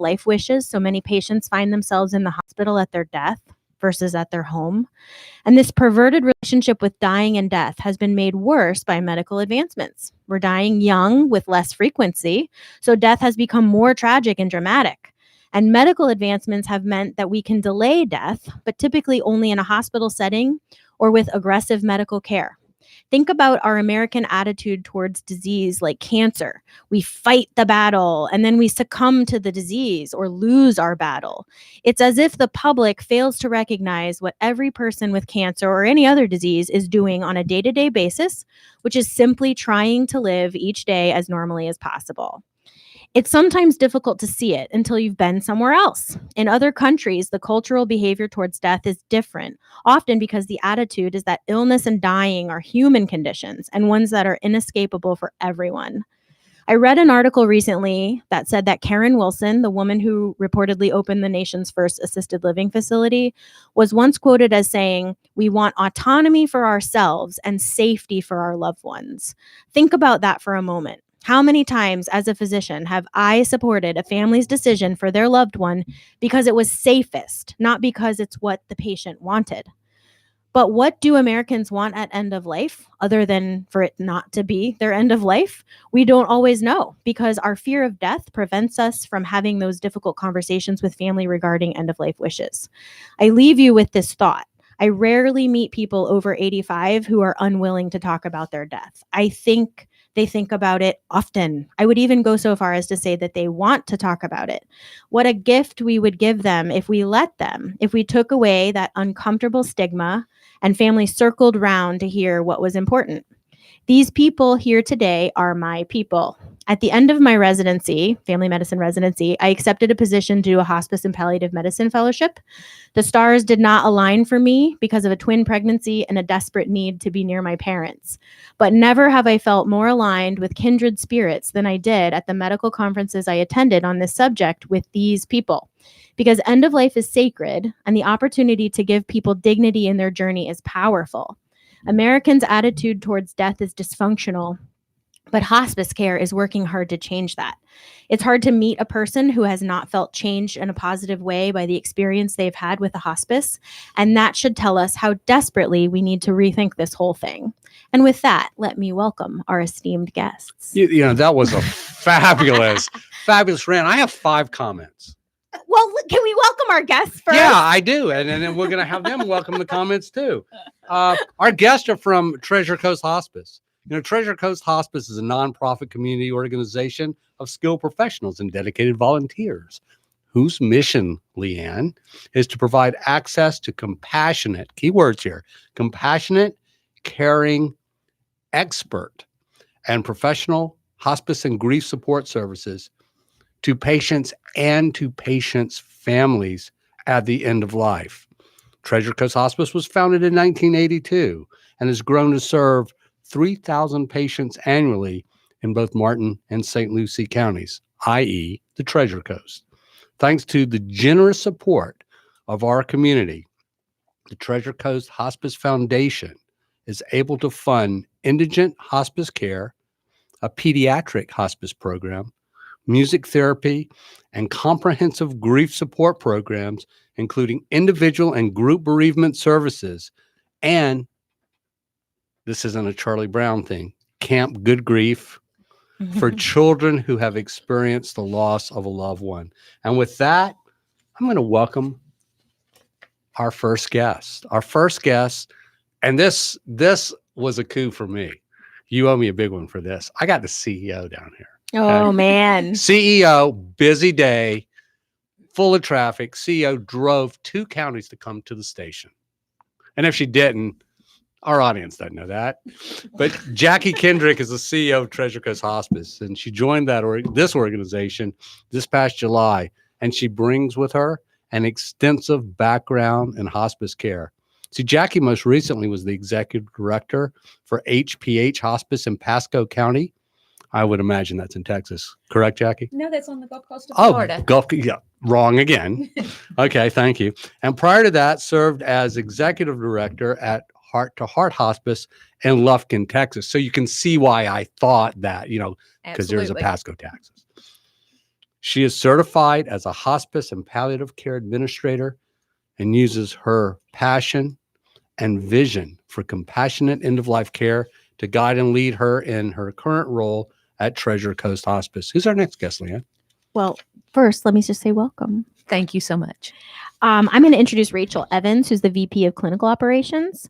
life wishes. So many patients find themselves in the hospital at their death versus at their home. And this perverted relationship with dying and death has been made worse by medical advancements. We're dying young with less frequency, so death has become more tragic and dramatic. And medical advancements have meant that we can delay death, but typically only in a hospital setting or with aggressive medical care. Think about our American attitude towards disease like cancer. We fight the battle and then we succumb to the disease or lose our battle. It's as if the public fails to recognize what every person with cancer or any other disease is doing on a day-to-day basis, which is simply trying to live each day as normally as possible. It's sometimes difficult to see it until you've been somewhere else. In other countries, the cultural behavior towards death is different, often because the attitude is that illness and dying are human conditions and ones that are inescapable for everyone. I read an article recently that said that Karen Wilson, the woman who reportedly opened the nation's first assisted living facility, was once quoted as saying, "We want autonomy for ourselves and safety for our loved ones." Think about that for a moment. How many times as a physician have I supported a family's decision for their loved one because it was safest, not because it's what the patient wanted? But what do Americans want at end of life, other than for it not to be their end of life? We don't always know because our fear of death prevents us from having those difficult conversations with family regarding end of life wishes. I leave you with this thought. I rarely meet people over 85 who are unwilling to talk about their death. I think they think about it often. I would even go so far as to say that they want to talk about it. What a gift we would give them if we let them, if we took away that uncomfortable stigma and families circled round to hear what was important. These people here today are my people. At the end of my residency, family medicine residency, I accepted a position to do a hospice and palliative medicine fellowship. The stars did not align for me because of a twin pregnancy and a desperate need to be near my parents. But never have I felt more aligned with kindred spirits than I did at the medical conferences I attended on this subject with these people. Because end of life is sacred, and the opportunity to give people dignity in their journey is powerful. Americans' attitude towards death is dysfunctional, but hospice care is working hard to change that. It's hard to meet a person who has not felt changed in a positive way by the experience they've had with a hospice, and that should tell us how desperately we need to rethink this whole thing. And with that, let me welcome our esteemed guests. You know, that was a fabulous rant. I have 5 comments. Well, can we welcome our guests first? Yeah, I do. And then we're going to have them welcome the comments too. Our guests are from Treasure Coast Hospice. You know, Treasure Coast Hospice is a nonprofit community organization of skilled professionals and dedicated volunteers whose mission, Leanne, is to provide access to compassionate, keywords here, compassionate, caring, expert, and professional hospice and grief support services to patients and to patients' families at the end of life. Treasure Coast Hospice was founded in 1982 and has grown to serve 3,000 patients annually in both Martin and St. Lucie counties, i.e. the Treasure Coast. Thanks to the generous support of our community, the Treasure Coast Hospice Foundation is able to fund indigent hospice care, a pediatric hospice program, music therapy, and comprehensive grief support programs, including individual and group bereavement services. And this isn't a Charlie Brown thing, Camp Good Grief for children who have experienced the loss of a loved one. And with that, I'm going to welcome our first guest. And this was a coup for me. You owe me a big one for this. I got the CEO down here. Oh, man. CEO, busy day, full of traffic. CEO drove 2 counties to come to the station. And if she didn't, our audience doesn't know that. But Jackie Kendrick is the CEO of Treasure Coast Hospice, and she joined this organization this past July, and she brings with her an extensive background in hospice care. See, Jackie most recently was the executive director for HPH Hospice in Pasco County. I would imagine that's in Texas. Correct, Jackie? No, that's on the Gulf Coast of Florida. Yeah, wrong again. Okay, thank you. And prior to that, served as executive director at Heart to Heart Hospice in Lufkin, Texas. So you can see why I thought that, because there's a Pasco, Texas. She is certified as a hospice and palliative care administrator and uses her passion and vision for compassionate end-of-life care to guide and lead her in her current role at Treasure Coast Hospice. Who's our next guest, Leanne? Well, first, let me just say welcome. Thank you so much. I'm going to introduce Rachel Evans, who's the VP of Clinical Operations.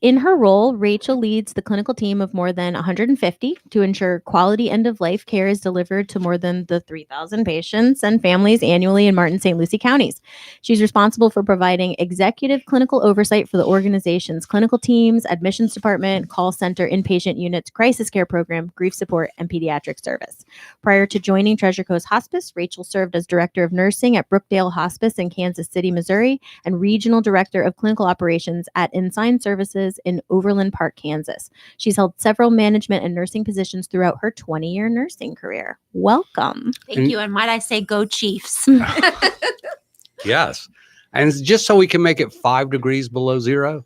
In her role, Rachel leads the clinical team of more than 150 to ensure quality end-of-life care is delivered to more than the 3,000 patients and families annually in Martin St. Lucie counties. She's responsible for providing executive clinical oversight for the organization's clinical teams, admissions department, call center, inpatient units, crisis care program, grief support, and pediatric service. Prior to joining Treasure Coast Hospice, Rachel served as Director of Nursing at Brookdale Hospice in Kansas City, Missouri, and Regional Director of Clinical Operations at Ensign Services in Overland Park, Kansas. She's held several management and nursing positions throughout her 20-year nursing career. Welcome. Thank you. And might I say, go Chiefs. Yes. And just so we can make it 5 degrees below zero,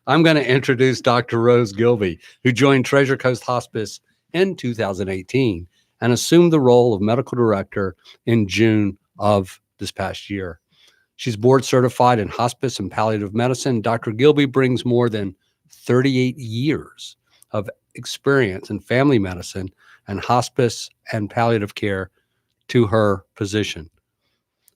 I'm going to introduce Dr. Rose Gilby, who joined Treasure Coast Hospice in 2018 and assumed the role of medical director in June of this past year. She's board certified in hospice and palliative medicine. Dr. Gilby brings more than 38 years of experience in family medicine and hospice and palliative care to her position.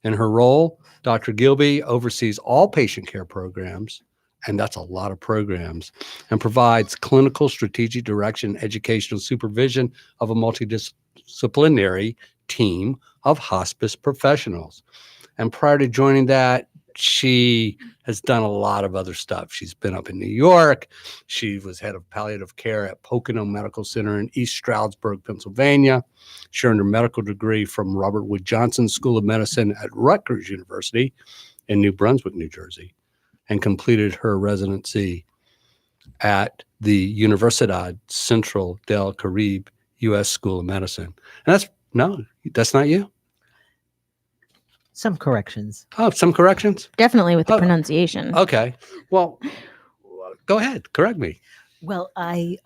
In her role, Dr. Gilby oversees all patient care programs, and that's a lot of programs, and provides clinical strategic direction, educational supervision of a multidisciplinary team of hospice professionals. And prior to joining that, she has done a lot of other stuff. She's been up in New York. She was head of palliative care at Pocono Medical Center in East Stroudsburg, Pennsylvania. She earned her medical degree from Robert Wood Johnson School of Medicine at Rutgers University in New Brunswick, New Jersey, and completed her residency at the Universidad Central del Caribe U.S. School of Medicine. And that's not you? Some corrections. Oh, some corrections? Definitely with the Oh, pronunciation. Okay. Well, go ahead. Correct me. Well, I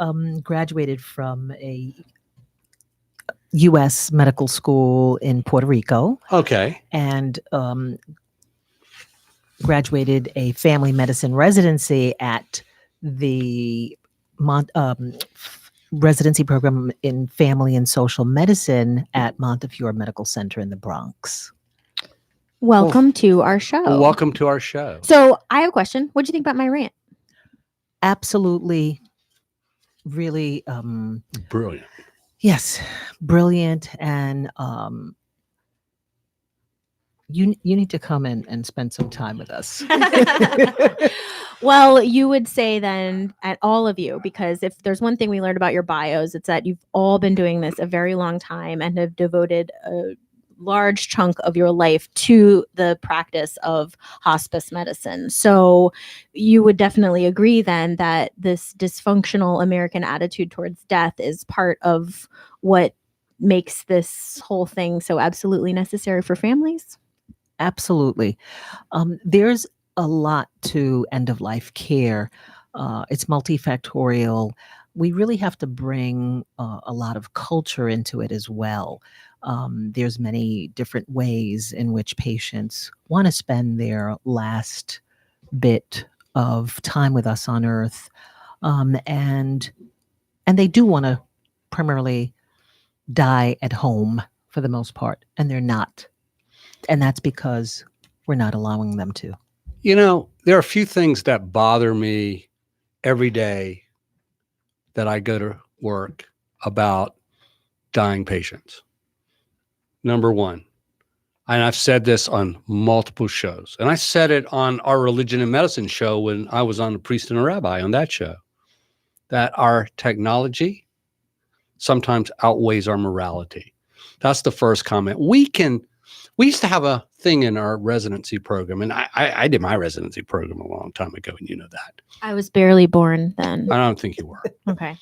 graduated from a U.S. medical school in Puerto Rico Okay. and graduated a family medicine residency at the residency program in family and social medicine at Montefiore Medical Center in the Bronx. Welcome to our show. Well, welcome to our show. So I have a question. What do you think about my rant? Absolutely, really, Brilliant. yes, brilliant, and you need to come in and spend some time with us. Well, you would say then at all of you, because if there's one thing we learned about your bios, it's that you've all been doing this a very long time and have devoted a large chunk of your life to the practice of hospice medicine. So you would definitely agree then that this dysfunctional American attitude towards death is part of what makes this whole thing so absolutely necessary for families? Absolutely. There's a lot to end of life care. It's multifactorial. We really have to bring a lot of culture into it as well. There's many different ways in which patients want to spend their last bit of time with us on earth. And they do want to primarily die at home for the most part, and they're not. And that's because we're not allowing them to. You know, there are a few things that bother me every day that I go to work about dying patients. Number one, and I've said this on multiple shows, and I said it on our Religion and Medicine show when I was on The Priest and a Rabbi on that show, that our technology sometimes outweighs our morality. That's the first comment. We used to have a thing in our residency program, and I did my residency program a long time ago, and you know that. I was barely born then. I don't think you were. Okay.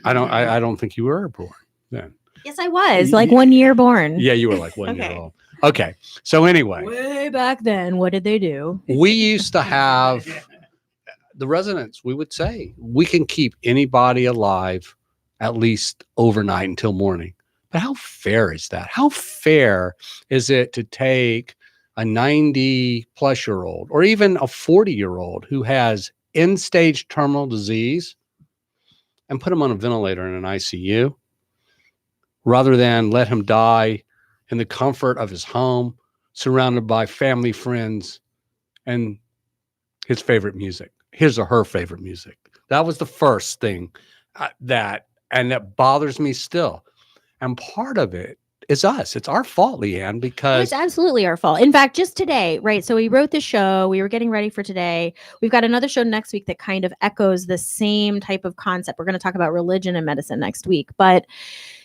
I don't think you were born then. Yes, I was like 1 year born. Yeah, you were like 1 year Okay. old. Okay. So anyway, Way back then, what did they do? we used to have the residents, we would say, we can keep anybody alive at least overnight until morning. But how fair is that? How fair is it to take a 90-plus-year-old or even a 40-year-old who has end-stage terminal disease and put him on a ventilator in an ICU rather than let him die in the comfort of his home, surrounded by family, friends, and his favorite music, his or her favorite music? That was the first thing that bothers me still. And part of it is us. It's our fault, Leanne, Well, because it's absolutely our fault. In fact, just today, right? So we wrote the show, we were getting ready for today. We've got another show next week that kind of echoes the same type of concept. We're going to talk about religion and medicine next week. But,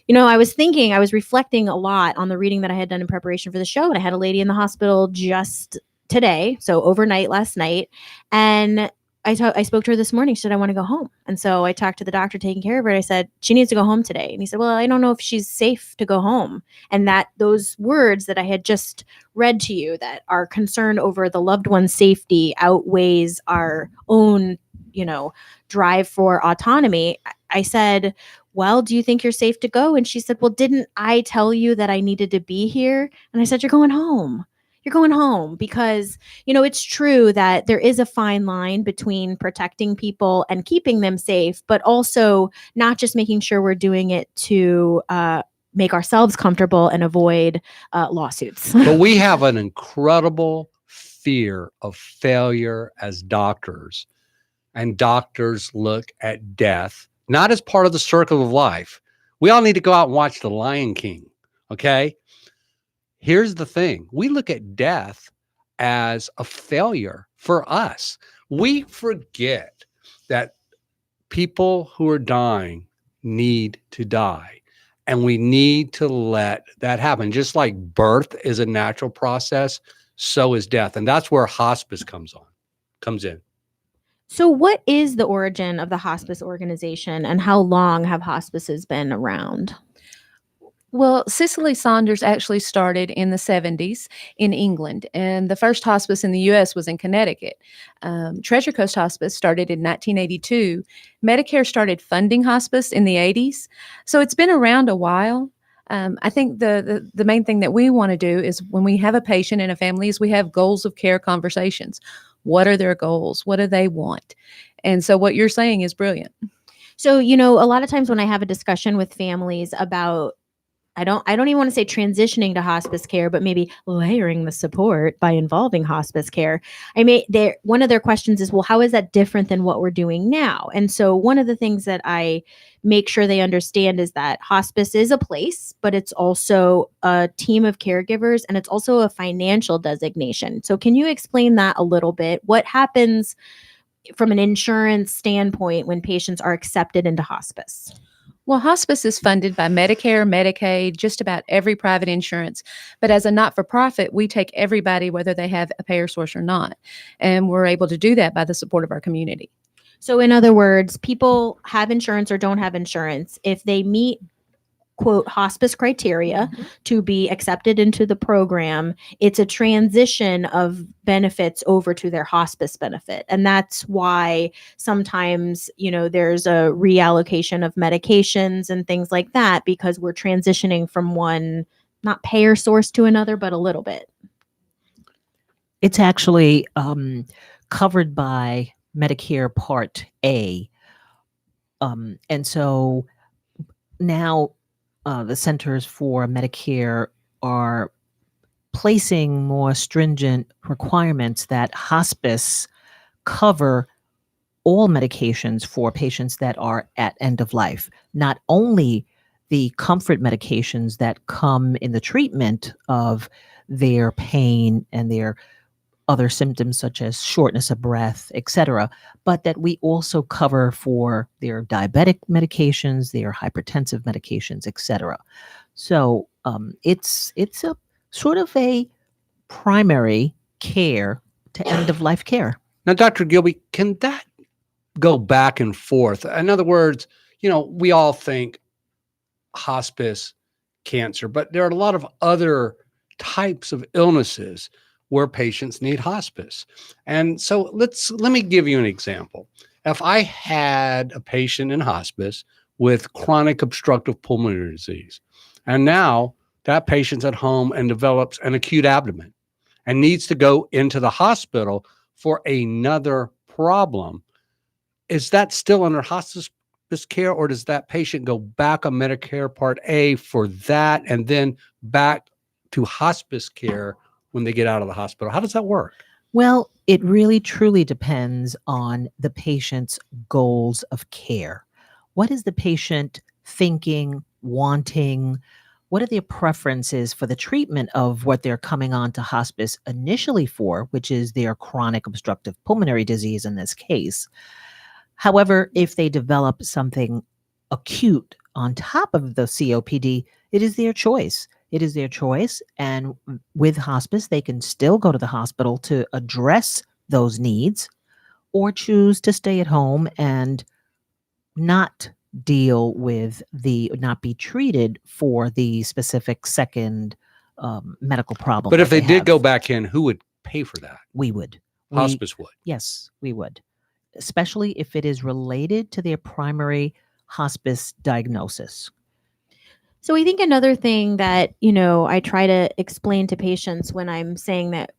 I was reflecting a lot on the reading that I had done in preparation for the show. And I had a lady in the hospital just today, so overnight last night. And I spoke to her this morning. She said, I want to go home. And so I talked to the doctor taking care of her. And I said, she needs to go home today. And he said, well, I don't know if she's safe to go home. And that those words that I had just read to you, that our concern over the loved one's safety outweighs our own, drive for autonomy. I said, well, do you think you're safe to go? And she said, well, didn't I tell you that I needed to be here? And I said, you're going home. You're going home because, it's true that there is a fine line between protecting people and keeping them safe, but also not just making sure we're doing it to make ourselves comfortable and avoid lawsuits. but we have an incredible fear of failure as doctors. And doctors look at death not as part of the circle of life. We all need to go out and watch The Lion King, okay? Here's the thing. We look at death as a failure for us. We forget that people who are dying need to die, and we need to let that happen. Just like birth is a natural process, so is death. And that's where hospice comes in. So what is the origin of the hospice organization and how long have hospices been around? Well, Cicely Saunders actually started in the 70s in England, and the first hospice in the U.S. was in Connecticut. Treasure Coast Hospice started in 1982. Medicare started funding hospice in the 80s, so it's been around a while. I think the main thing that we want to do is when we have a patient and a family is we have goals of care conversations. What are their goals? What do they want? And so what you're saying is brilliant. So, a lot of times when I have a discussion with families about I don't even want to say transitioning to hospice care, but maybe layering the support by involving hospice care. One of their questions is, well, how is that different than what we're doing now? And so one of the things that I make sure they understand is that hospice is a place, but it's also a team of caregivers and it's also a financial designation. So can you explain that a little bit? What happens from an insurance standpoint when patients are accepted into hospice? Well, hospice is funded by Medicare, Medicaid, just about every private insurance. But as a not-for-profit, we take everybody, whether they have a payer source or not. And we're able to do that by the support of our community. So in other words, people have insurance or don't have insurance. If they meet, quote, hospice criteria to be accepted into the program, it's a transition of benefits over to their hospice benefit. And that's why sometimes, there's a reallocation of medications and things like that, because we're transitioning from one, not payer source to another, but a little bit. It's actually covered by Medicare Part A. And so now the Centers for Medicare are placing more stringent requirements that hospice cover all medications for patients that are at end of life, not only the comfort medications that come in the treatment of their pain and their other symptoms such as shortness of breath, etc., but that we also cover for their diabetic medications, their hypertensive medications, etc. So it's a sort of a primary care to end of life care. Now, Dr. Gilby, can that go back and forth? In other words, we all think hospice, cancer, but there are a lot of other types of illnesses where patients need hospice. And so let me give you an example. If I had a patient in hospice with chronic obstructive pulmonary disease, And now that patient's at home and develops an acute abdomen and needs to go into the hospital for another problem. Is that still under hospice care, or does that patient go back on Medicare Part A for that and then back to hospice care when they get out of the hospital? How does that work? Well, it really truly depends on the patient's goals of care. What is the patient thinking, wanting? What are their preferences for the treatment of what they're coming on to hospice initially for, which is their chronic obstructive pulmonary disease in this case? However, if they develop something acute on top of the COPD, it is their choice. It is their choice. And with hospice, they can still go to the hospital to address those needs or choose to stay at home and not not be treated for the specific second medical problem. But if that they did have. go back in, who would pay for that? We would. Hospice would. Yes, we would. Especially if it is related to their primary hospice diagnosis. So I think another thing that, I try to explain to patients when I'm saying that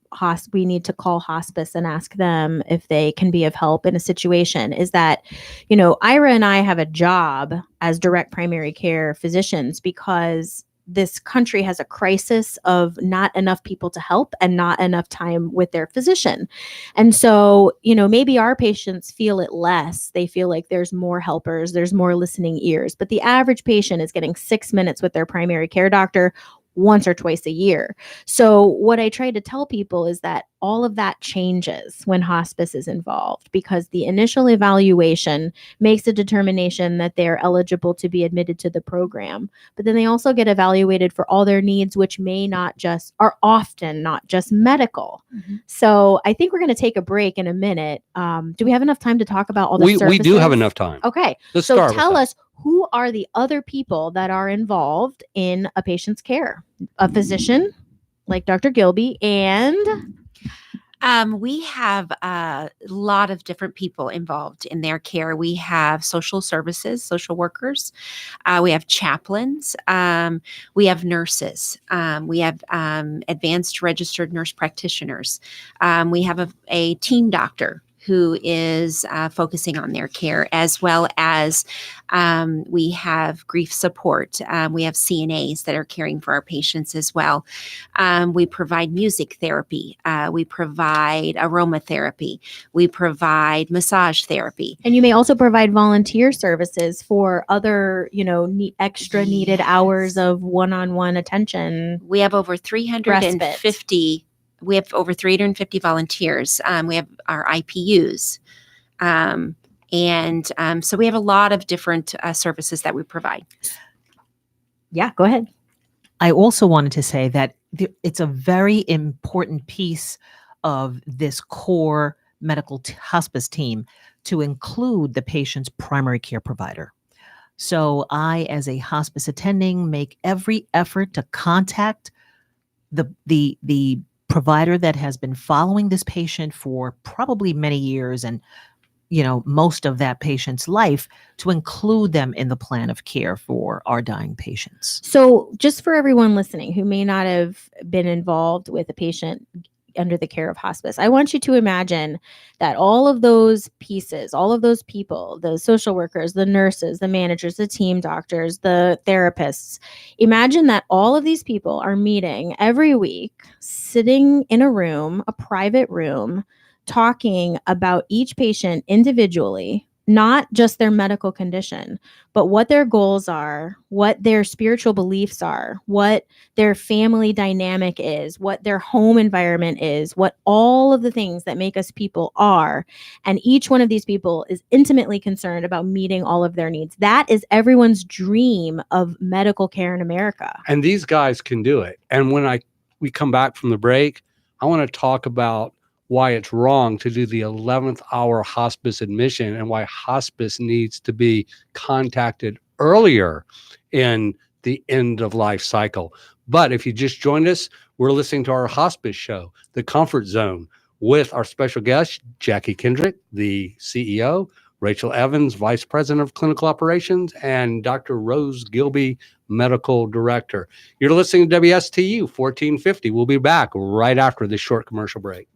we need to call hospice and ask them if they can be of help in a situation is that, Ira and I have a job as direct primary care physicians because this country has a crisis of not enough people to help and not enough time with their physician. And so, maybe our patients feel it less. They feel like there's more helpers, there's more listening ears, but the average patient is getting 6 minutes with their primary care doctor once or twice a year. So what I try to tell people is that all of that changes when hospice is involved because the initial evaluation makes a determination that they're eligible to be admitted to the program. But then they also get evaluated for all their needs, which are often not just medical. Mm-hmm. So I think we're going to take a break in a minute. Do we have enough time to talk about all the We do services? have enough time. Okay. Let's So start with tell that. us, who are the other people that are involved in a patient's care? A physician like Dr. Gilby and We have a lot of different people involved in their care. We have social services, social workers. We have chaplains. We have nurses. We have advanced registered nurse practitioners. We have a team doctor who is focusing on their care, as well as we have grief support. We have CNAs that are caring for our patients as well. We provide music therapy. We provide aromatherapy. We provide massage therapy. you may also provide volunteer services for other, extra needed hours of one-on-one attention. We have over 350. We have over 350 volunteers. We have our IPUs. So we have a lot of different services that we provide. Yeah, go ahead. I also wanted to say that it's a very important piece of this core medical hospice team to include the patient's primary care provider. So I, as a hospice attending, make every effort to contact the provider that has been following this patient for probably many years and most of that patient's life, to include them in the plan of care for our dying patients. So just for everyone listening who may not have been involved with a patient under the care of hospice, I want you to imagine that all of those pieces, all of those people, the social workers, the nurses, the managers, the team doctors, the therapists, imagine that all of these people are meeting every week, sitting in a room, a private room, talking about each patient individually, not just their medical condition, but what their goals are, what their spiritual beliefs are, what their family dynamic is, what their home environment is, what all of the things that make us people are. And each one of these people is intimately concerned about meeting all of their needs. That is everyone's dream of medical care in America. And these guys can do it. And when we come back from the break, I want to talk about why it's wrong to do the 11th hour hospice admission and why hospice needs to be contacted earlier in the end of life cycle. But if you just joined us, we're listening to our hospice show, The Comfort Zone, with our special guest, Jackie Kendrick, the CEO, Rachel Evans, Vice President of Clinical Operations, and Dr. Rose Gilby, Medical Director. You're listening to WSTU 1450. We'll be back right after this short commercial break.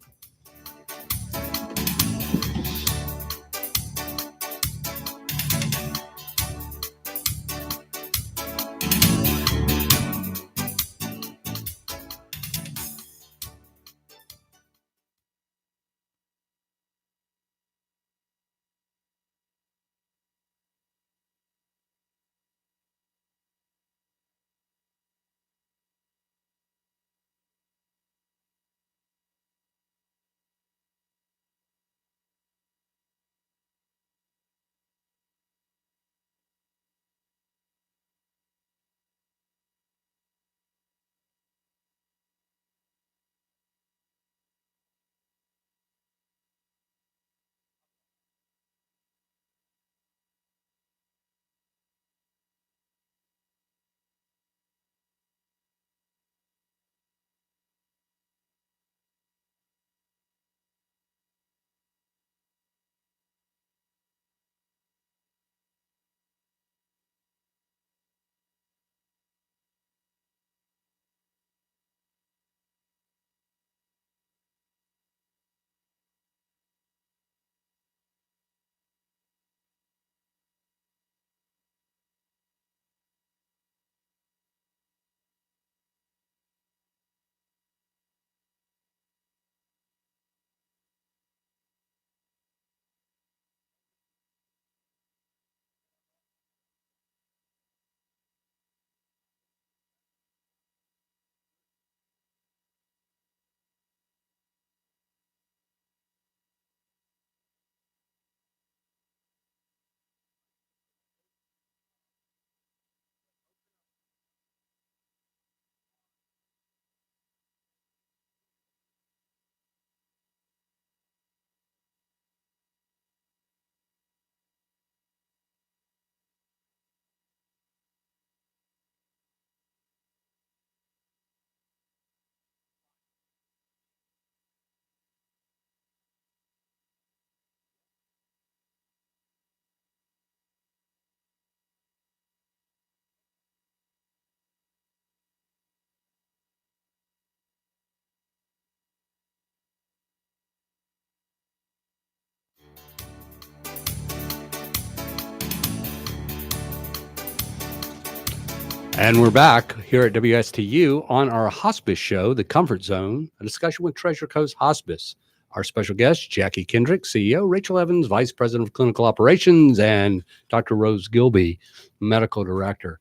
And we're back here at WSTU on our hospice show, The Comfort Zone, a discussion with Treasure Coast Hospice. Our special guest, Jackie Kendrick, CEO, Rachel Evans, Vice President of Clinical Operations, and Dr. Rose Gilby, Medical Director.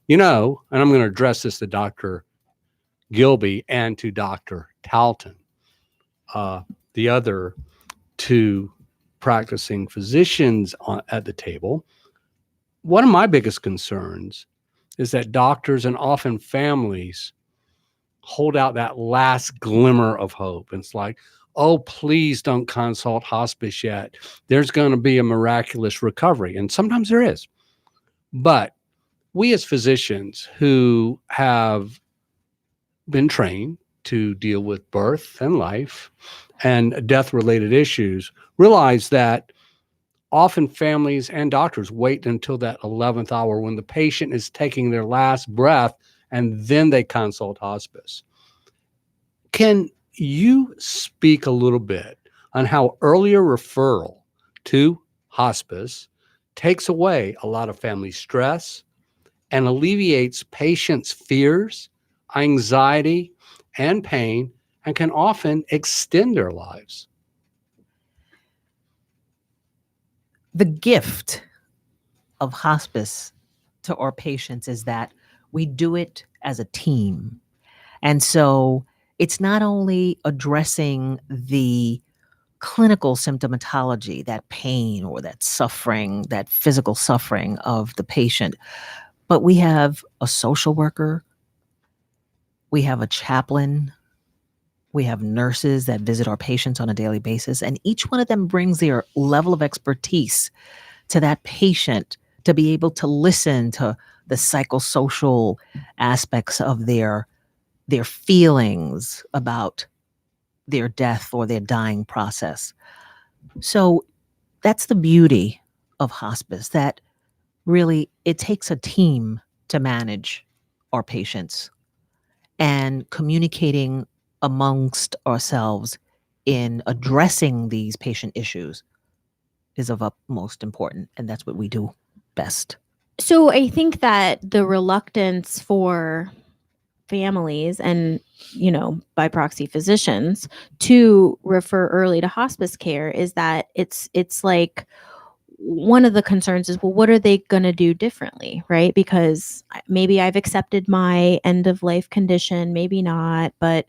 You know, and I'm going to address this to Dr. Gilby and to Dr. Talton, the other two practicing physicians at the table. One of my biggest concerns is that doctors and often families hold out that last glimmer of hope. And it's like, oh, please don't consult hospice yet. There's going to be a miraculous recovery. And sometimes there is. But we as physicians who have been trained to deal with birth and life and death-related issues realize that often families and doctors wait until that 11th hour when the patient is taking their last breath and then they consult hospice. Can you speak a little bit on how earlier referral to hospice takes away a lot of family stress and alleviates patients' fears, anxiety, and pain, and can often extend their lives? The gift of hospice to our patients is that we do it as a team. And so it's not only addressing the clinical symptomatology, that pain or that suffering, that physical suffering of the patient, but we have a social worker, we have a chaplain, we have nurses that visit our patients on a daily basis, and each one of them brings their level of expertise to that patient to be able to listen to the psychosocial aspects of their feelings about their death or their dying process. So that's the beauty of hospice that really it takes a team to manage our patients, and communicating amongst ourselves in addressing these patient issues is of utmost important, and that's what we do best. So I think that the reluctance for families and, by proxy physicians to refer early to hospice care is that it's like one of the concerns is, well, what are they going to do differently, right? Because maybe I've accepted my end of life condition, maybe not, but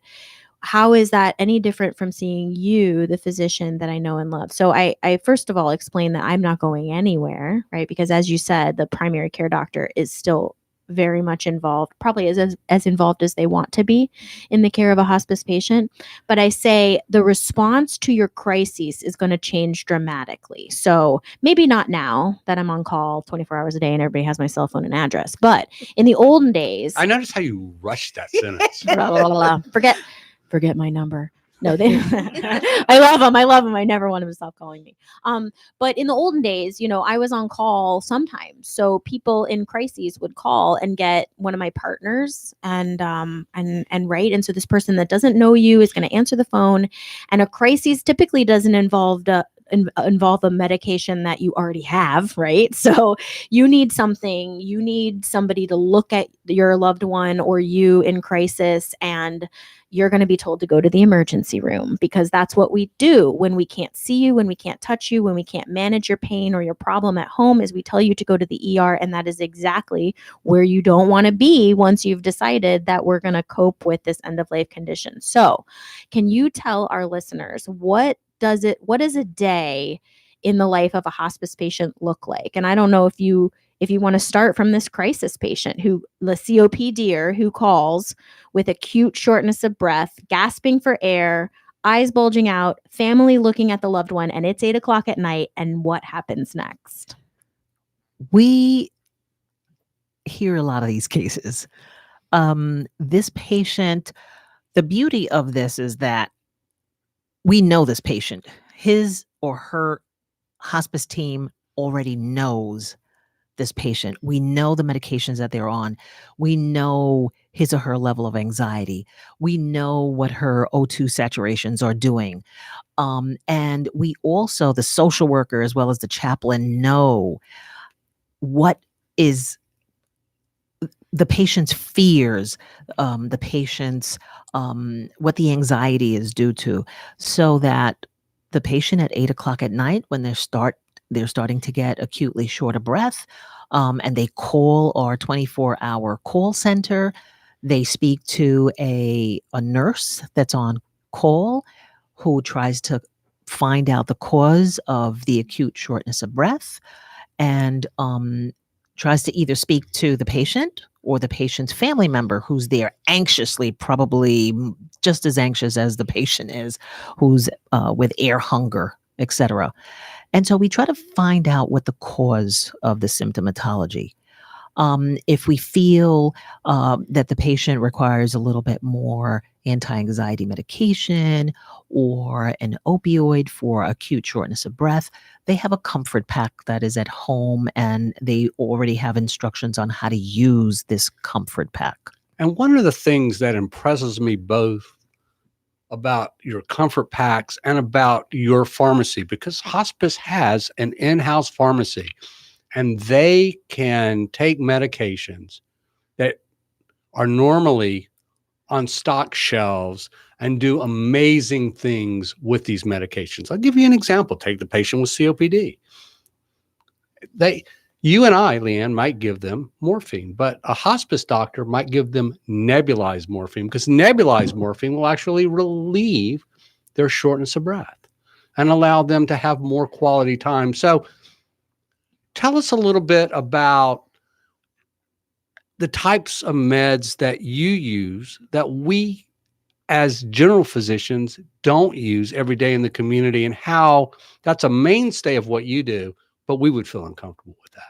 how is that any different from seeing you, the physician that I know and love? So I first of all explain that I'm not going anywhere, right? Because as you said, the primary care doctor is still very much involved, probably as involved as they want to be in the care of a hospice patient. But I say the response to your crises is going to change dramatically. So maybe not now that I'm on call 24 hours a day and everybody has my cell phone and address, but in the olden days, I noticed how you rushed that sentence. blah, blah, blah, blah. Forget my number. No, they I love them. I never want them to stop calling me. But in the olden days, I was on call sometimes. So people in crises would call and get one of my partners and right. And so this person that doesn't know you is going to answer the phone. And a crisis typically doesn't involve a medication that you already have, right? So you need somebody to look at your loved one or you in crisis, and you're going to be told to go to the emergency room, because that's what we do when we can't see you, when we can't touch you, when we can't manage your pain or your problem at home, is we tell you to go to the ER. And that is exactly where you don't want to be once you've decided that we're going to cope with this end of life condition. So can you tell our listeners, what does a day in the life of a hospice patient look like? And I don't know if you want to start from this crisis patient, the COPDer who calls with acute shortness of breath, gasping for air, eyes bulging out, family looking at the loved one, and it's 8:00 at night. And what happens next? We hear a lot of these cases. This patient, the beauty of this is that we know this patient. His or her hospice team already knows this patient. We know the medications that they're on. We know his or her level of anxiety. We know what her O2 saturations are doing. And we also, the social worker as well as the chaplain, know what is the patient's fears, the patient's, what the anxiety is due to, so that the patient at 8:00 at night, when they're starting to get acutely short of breath, and they call our 24-hour call center. They speak to a nurse that's on call who tries to find out the cause of the acute shortness of breath, and tries to either speak to the patient or the patient's family member who's there anxiously, probably just as anxious as the patient is, who's with air hunger, etc. And so we try to find out what the cause of the symptomatology. If we feel that the patient requires a little bit more anti-anxiety medication or an opioid for acute shortness of breath, they have a comfort pack that is at home, and they already have instructions on how to use this comfort pack. And one of the things that impresses me both about your comfort packs and about your pharmacy, because hospice has an in-house pharmacy, and they can take medications that are normally on stock shelves and do amazing things with these medications. I'll give you an example. Take the patient with COPD. You and I, Leanne, might give them morphine, but a hospice doctor might give them nebulized morphine, because nebulized morphine will actually relieve their shortness of breath and allow them to have more quality time. So tell us a little bit about the types of meds that you use that we as general physicians don't use every day in the community, and how that's a mainstay of what you do, but we would feel uncomfortable with that.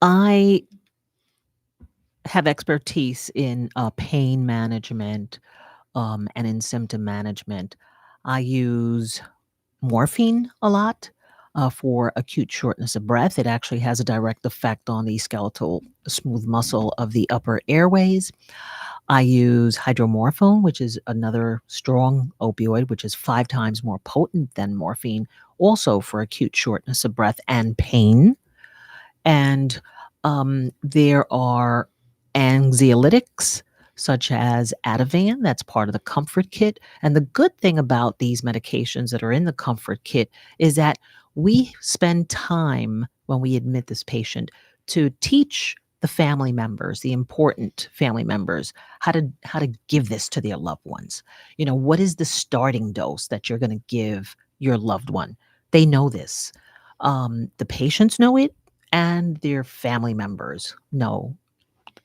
I have expertise in pain management and in symptom management. I use morphine a lot for acute shortness of breath. It actually has a direct effect on the skeletal smooth muscle of the upper airways. I use hydromorphone, which is another strong opioid, which is 5 times more potent than morphine, also for acute shortness of breath and pain. And there are anxiolytics such as Ativan, that's part of the comfort kit. And the good thing about these medications that are in the comfort kit is that we spend time when we admit this patient to teach the family members, the important family members, how to give this to their loved ones. You know, what is the starting dose that you're going to give your loved one? They know this. The patients know it, and their family members know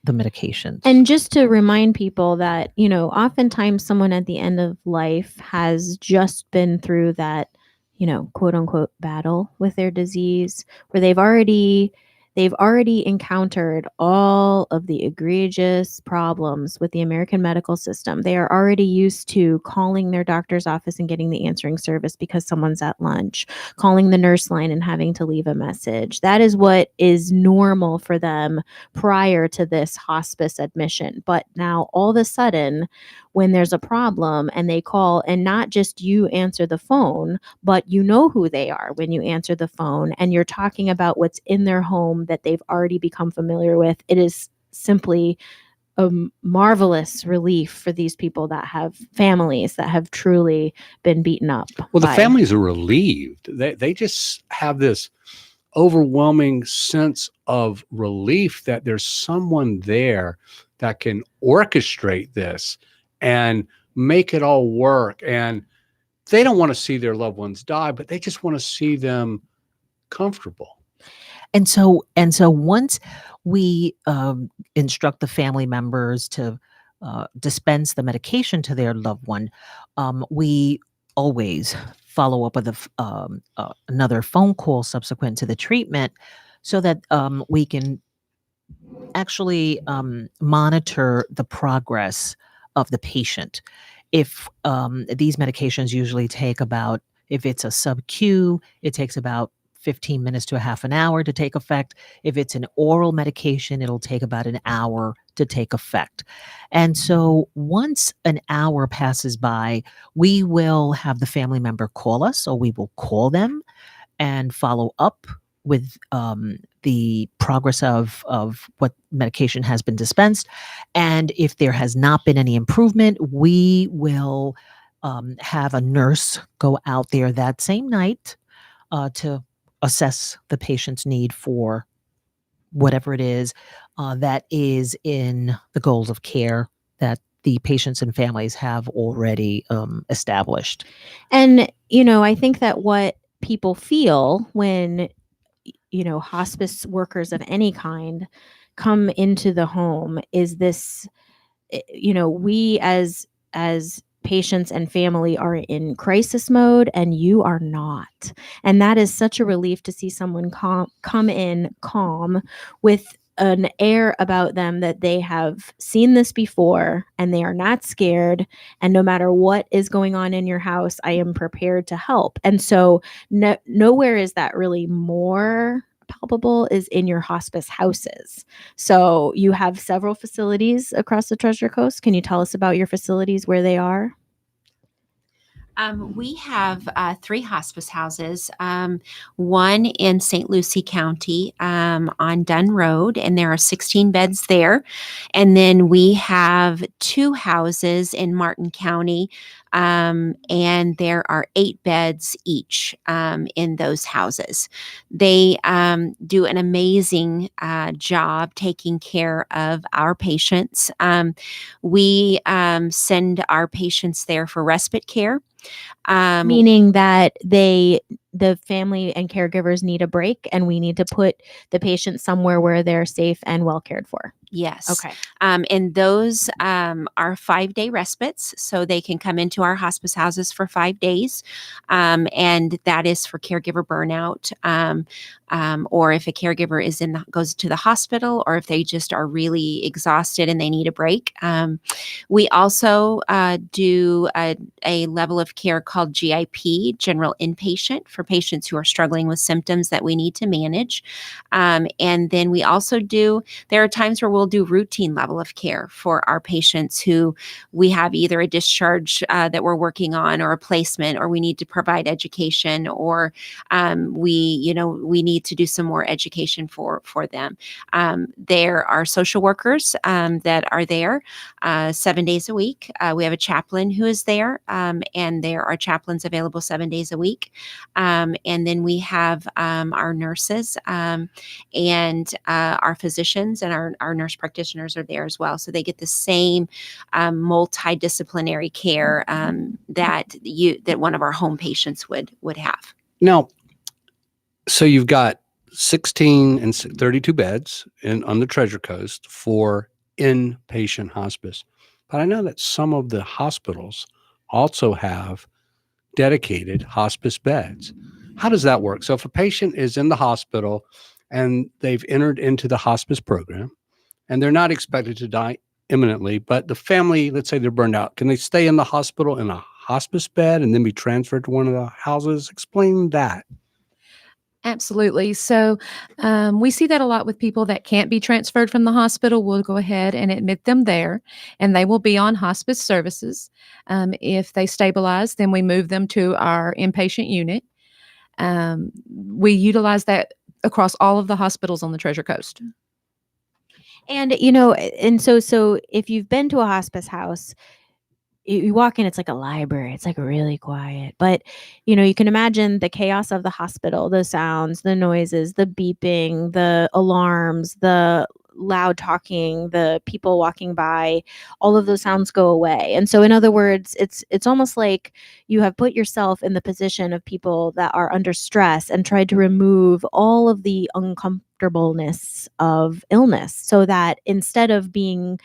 the medications. And just to remind people that, oftentimes someone at the end of life has just been through that, quote unquote battle with their disease, where they've already encountered all of the egregious problems with the American medical system. They are already used to calling their doctor's office and getting the answering service because someone's at lunch, calling the nurse line and having to leave a message. That is what is normal for them prior to this hospice admission. But now all of a sudden, when there's a problem and they call, and not just you answer the phone, but you know who they are when you answer the phone, and you're talking about what's in their home that they've already become familiar with, it is simply a marvelous relief for these people that have families that have truly been beaten up. Well, the by- families are relieved. They just have this overwhelming sense of relief that there's someone there that can orchestrate this and make it all work. And they don't want to see their loved ones die, but they just want to see them comfortable. And so once we instruct the family members to dispense the medication to their loved one, we always follow up with another phone call subsequent to the treatment, so that we can actually monitor the progress of the patient. If these medications usually take about, if it's a sub-Q, it takes about 15 minutes to a half an hour to take effect. If it's an oral medication, it'll take about an hour to take effect. And so once an hour passes by, we will have the family member call us, or we will call them and follow up with the progress of what medication has been dispensed. And if there has not been any improvement, we will have a nurse go out there that same night to assess the patient's need for whatever it is that is in the goals of care that the patients and families have already established. And, I think that what people feel when, hospice workers of any kind come into the home is this, we as patients and family are in crisis mode and you are not. And that is such a relief to see someone come in calm with an air about them that they have seen this before and they are not scared. And no matter what is going on in your house, I am prepared to help. And so nowhere is that really more palpable is in your hospice houses. So you have several facilities across the Treasure Coast. Can you tell us about your facilities, where they are? We have 3 hospice houses, one in St. Lucie County on Dunn Road, and there are 16 beds there. And then we have 2 houses in Martin County, and there are 8 beds each in those houses. They do an amazing job taking care of our patients. We send our patients there for respite care. Meaning that the family and caregivers need a break, and we need to put the patient somewhere where they're safe and well cared for. Yes. Okay. And those are 5-day respites. So they can come into our hospice houses for 5 days. And that is for caregiver burnout. Or if a caregiver goes to the hospital, or if they just are really exhausted and they need a break. We also do a level of care called GIP, general inpatient, for patients who are struggling with symptoms that we need to manage. And then we also there are times where we'll do routine level of care for our patients who we have either a discharge that we're working on, or a placement, or we need to provide education, or we need to do some more education for them. There are social workers that are there 7 days a week. We have a chaplain who is there, and there are chaplains available 7 days a week. And then we have our nurses and our physicians, and our nurse practitioners are there as well. So they get the same multidisciplinary care that one of our home patients would have. Now, so you've got 16 and 32 beds on the Treasure Coast for inpatient hospice. But I know that some of the hospitals also have dedicated hospice beds. How does that work? So if a patient is in the hospital and they've entered into the hospice program and they're not expected to die imminently, but the family, let's say they're burned out, can they stay in the hospital in a hospice bed and then be transferred to one of the houses? Explain that. Absolutely. So we see that a lot with people that can't be transferred from the hospital. We'll go ahead and admit them there, and they will be on hospice services. If they stabilize, then we move them to our inpatient unit. We utilize that across all of the hospitals on the Treasure Coast. And so if you've been to a hospice house, you walk in, it's like a library. It's like really quiet. But, you can imagine the chaos of the hospital, the sounds, the noises, the beeping, the alarms, the loud talking, the people walking by, all of those sounds go away. And so in other words, it's almost like you have put yourself in the position of people that are under stress and tried to remove all of the uncomfortableness of illness, so that instead of being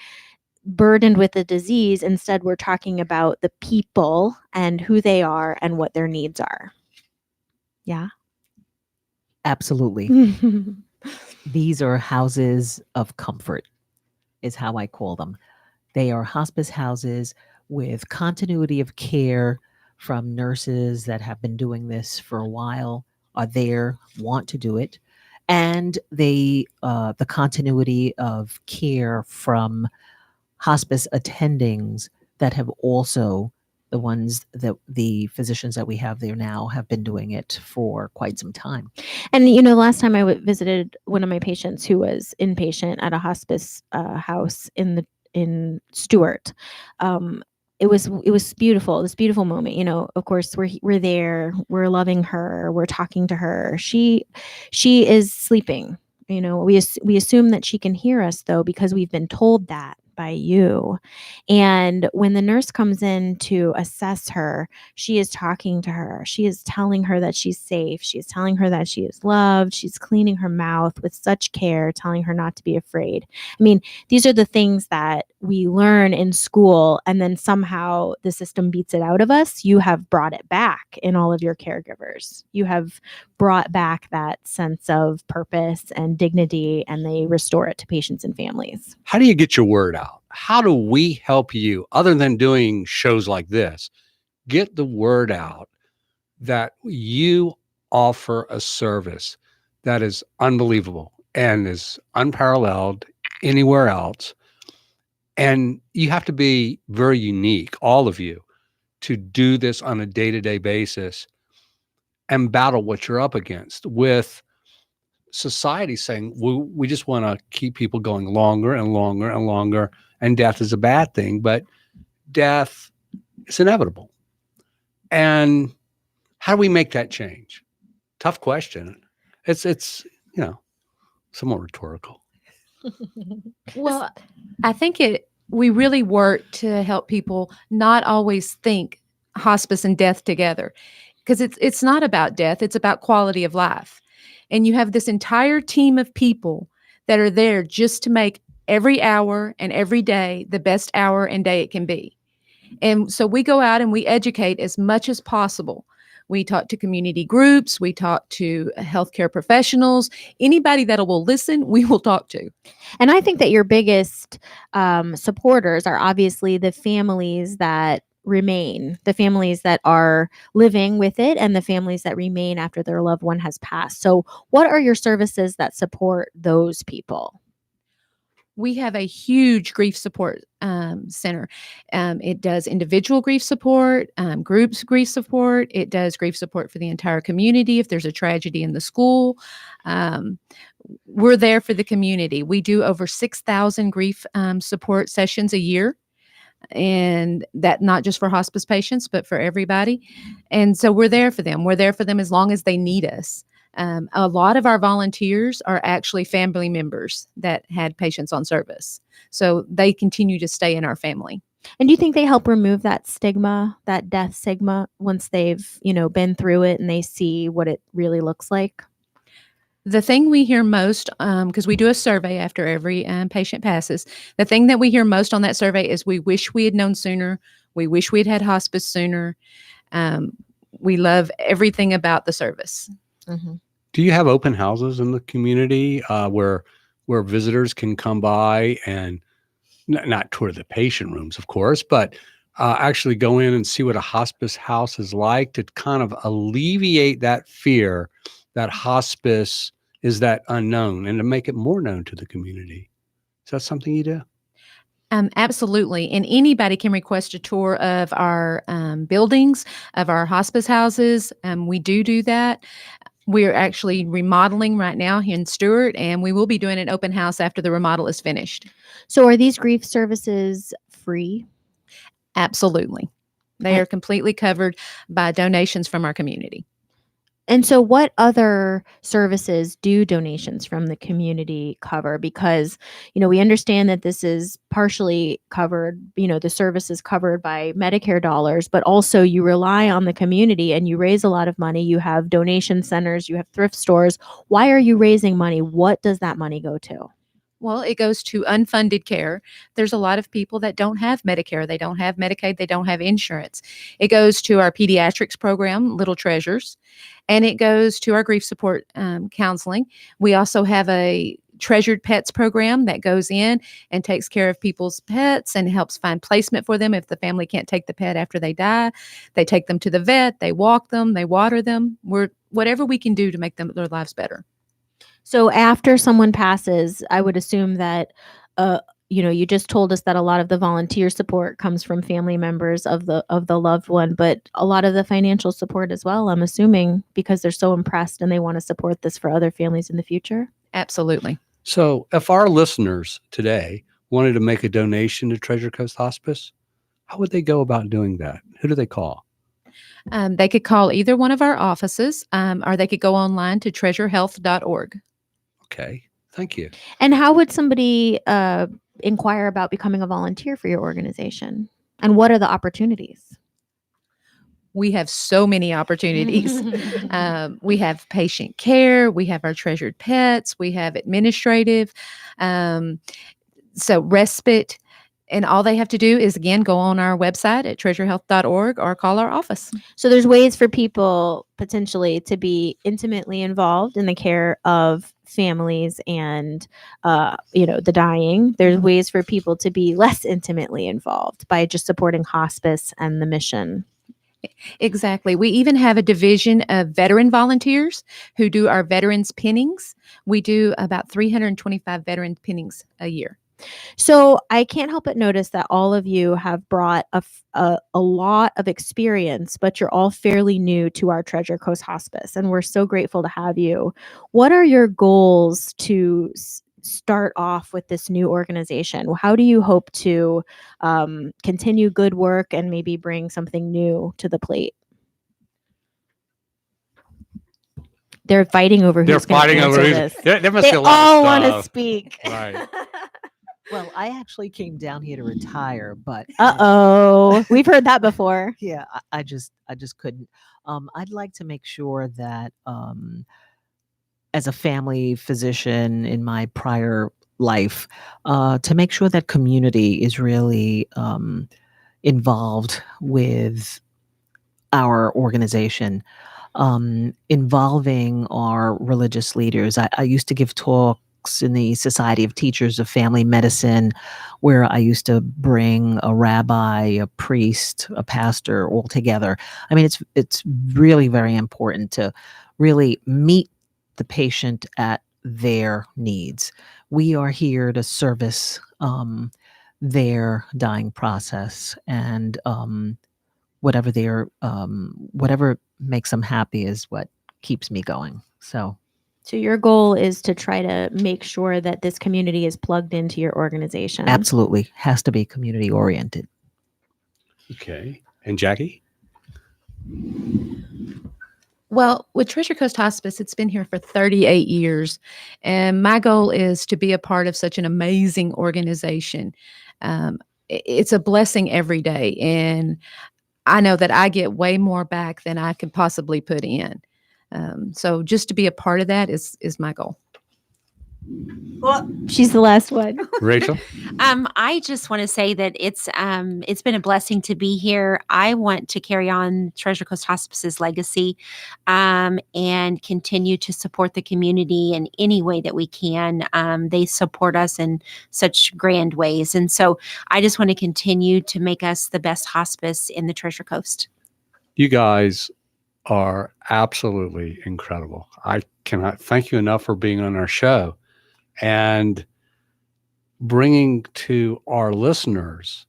burdened with the disease, instead we're talking about the people and who they are and what their needs are. Yeah. Absolutely. These are houses of comfort, is how I call them. They are hospice houses with continuity of care from nurses that have been doing this for a while, are there, want to do it, and the continuity of care from hospice attendings that have also, the ones that the physicians that we have there now have been doing it for quite some time. And the last time I visited one of my patients who was inpatient at a hospice house in Stewart, it was beautiful. This beautiful moment. Of course, we're there. We're loving her. We're talking to her. She is sleeping. We assume that she can hear us, though, because we've been told that by you. And when the nurse comes in to assess her, she is talking to her. She is telling her that she's safe. She is telling her that she is loved. She's cleaning her mouth with such care, telling her not to be afraid. I mean, these are the things that we learn in school, and then somehow the system beats it out of us. You have brought it back in all of your caregivers. You have brought back that sense of purpose and dignity, and they restore it to patients and families. How do you get your word out? How do we help you, other than doing shows like this, get the word out that you offer a service that is unbelievable and is unparalleled anywhere else? And you have to be very unique, all of you, to do this on a day-to-day basis and battle what you're up against, with society saying, we just want to keep people going longer and longer and longer, and death is a bad thing, but death is inevitable. And how do we make that change? Tough question. It's somewhat rhetorical. Well, I think we really work to help people not always think hospice and death together, because it's not about death, it's about quality of life. And you have this entire team of people that are there just to make every hour and every day the best hour and day it can be. And so we go out and we educate as much as possible. We talk to community groups, we talk to healthcare professionals, anybody that will listen, we will talk to. And I think that your biggest supporters are obviously the families that remain, the families that are living with it, and the families that remain after their loved one has passed. So, what are your services that support those people? We have a huge grief support center. It does individual grief support, groups grief support. It does grief support for the entire community if there's a tragedy in the school. We're there for the community. We do over 6,000 grief support sessions a year. And that not just for hospice patients, but for everybody. And so we're there for them. We're there for them as long as they need us. A lot of our volunteers are actually family members that had patients on service. So they continue to stay in our family. And do you think they help remove that stigma, that death stigma, once they've, been through it and they see what it really looks like? The thing we hear most, because we do a survey after every patient passes, the thing that we hear most on that survey is we wish we had known sooner. We wish we had had hospice sooner. We love everything about the service. Mm-hmm. Do you have open houses in the community where visitors can come by and not tour the patient rooms, of course, but actually go in and see what a hospice house is like, to kind of alleviate that fear that hospice is that unknown, and to make it more known to the community? Is that something you do? Absolutely. And anybody can request a tour of our buildings, of our hospice houses. We do that. We're actually remodeling right now here in Stewart, and we will be doing an open house after the remodel is finished. So are these grief services free? Absolutely. They are completely covered by donations from our community. And so what other services do donations from the community cover? Because, we understand that this is partially covered, the service is covered by Medicare dollars, but also you rely on the community and you raise a lot of money. You have donation centers, you have thrift stores. Why are you raising money? What does that money go to? Well, it goes to unfunded care. There's a lot of people that don't have Medicare. They don't have Medicaid. They don't have insurance. It goes to our pediatrics program, Little Treasures, and it goes to our grief support counseling. We also have a treasured pets program that goes in and takes care of people's pets and helps find placement for them. If the family can't take the pet after they die, they take them to the vet, they walk them, they water them. Whatever we can do to make their lives better. So after someone passes, I would assume that, you just told us that a lot of the volunteer support comes from family members of the loved one, but a lot of the financial support as well, I'm assuming, because they're so impressed and they want to support this for other families in the future. Absolutely. So if our listeners today wanted to make a donation to Treasure Coast Hospice, how would they go about doing that? Who do they call? They could call either one of our offices, or they could go online to treasurehealth.org. Okay, thank you. And how would somebody inquire about becoming a volunteer for your organization? And what are the opportunities? We have so many opportunities. We have patient care. We have our treasured pets. We have administrative. So respite. And all they have to do is, again, go on our website at treasurehealth.org or call our office. So there's ways for people potentially to be intimately involved in the care of families and, the dying. There's ways for people to be less intimately involved by just supporting hospice and the mission. Exactly. We even have a division of veteran volunteers who do our veterans pinnings. We do about 325 veteran pinnings a year. So I can't help but notice that all of you have brought a lot of experience, but you're all fairly new to our Treasure Coast Hospice, and we're so grateful to have you. What are your goals to start off with this new organization? How do you hope to continue good work and maybe bring something new to the plate? They're fighting over who's going to answer this. There must They be a lot all of want to stuff. speak. Right. Well, I actually came down here to retire, but Uh-oh. We've heard that before. yeah, I just couldn't. I'd like to make sure that as a family physician in my prior life, to make sure that community is really involved with our organization, involving our religious leaders. I used to give talks in the Society of Teachers of Family Medicine, where I used to bring a rabbi, a priest, a pastor all together. I mean, it's really very important to really meet the patient at their needs. We are here to service their dying process, and whatever makes them happy is what keeps me going. So your goal is to try to make sure that this community is plugged into your organization. absolutely has to be community oriented. Okay. And Jackie? Well, with Treasure Coast Hospice, it's been here for 38 years. And my goal is to be a part of such an amazing organization. It's a blessing every day. And I know that I get way more back than I could possibly put in. So just to be a part of that is my goal. Well, she's the last one. Rachel? I just want to say that it's been a blessing to be here. I want to carry on Treasure Coast Hospice's legacy, and continue to support the community in any way that we can. They support us in such grand ways, and so I just want to continue to make us the best hospice in the Treasure Coast. You guys are absolutely incredible. I cannot thank you enough for being on our show and bringing to our listeners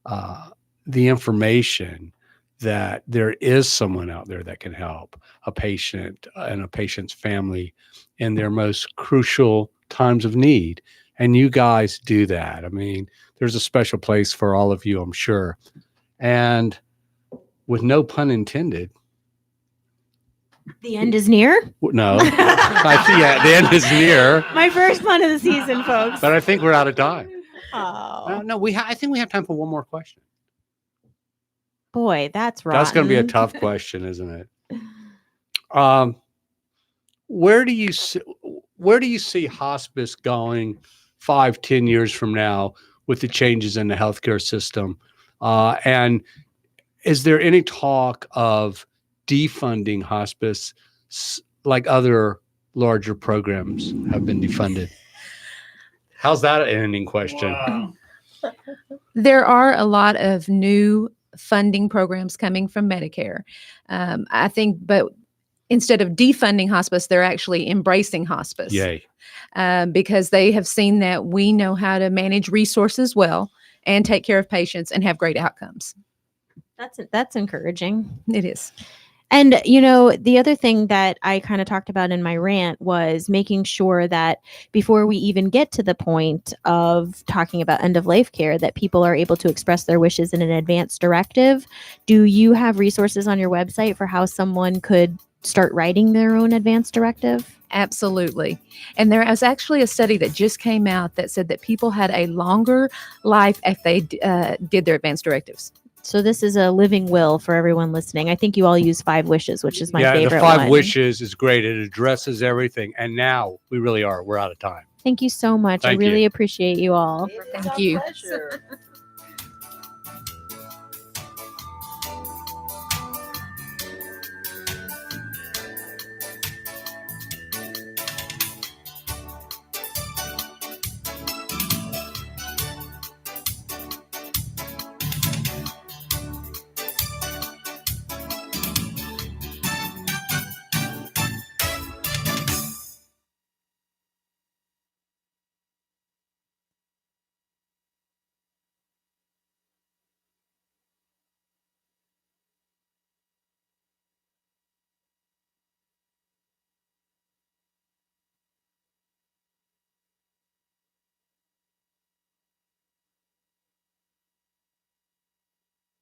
the information that there is someone out there that can help a patient and a patient's family in their most crucial times of need. And you guys do that. I mean, there's a special place for all of you, I'm sure. And with no pun intended, The end is near. no, yeah, the end is near, My first pun of the season, folks. but I think we're out of time. Oh, No, I think we have time for one more question. boy, that's right. That's going to be a tough question, isn't it? Where do you see hospice going 5-10 years from now with the changes in the healthcare system? And is there any talk of defunding hospice like other larger programs have been defunded? How's that an ending question? Wow. There are a lot of new funding programs coming from Medicare. I think, but instead of defunding hospice, they're actually embracing hospice. Yay. Because they have seen that we know how to manage resources well and take care of patients and have great outcomes. That's encouraging. It is. And, the other thing that I kind of talked about in my rant was making sure that before we even get to the point of talking about end of life care, that people are able to express their wishes in an advance directive. Do you have resources on your website for how someone could start writing their own advance directive? Absolutely. And there was actually a study that just came out that said that people had a longer life if they did their advance directives. So this is a living will for everyone listening. I think you all use 5 wishes, which is my Yeah, favorite the 5 one. wishes is great. It addresses everything. And now we're out of time. Thank you so much. Thank I really you. appreciate you all. Thank you. Pleasure.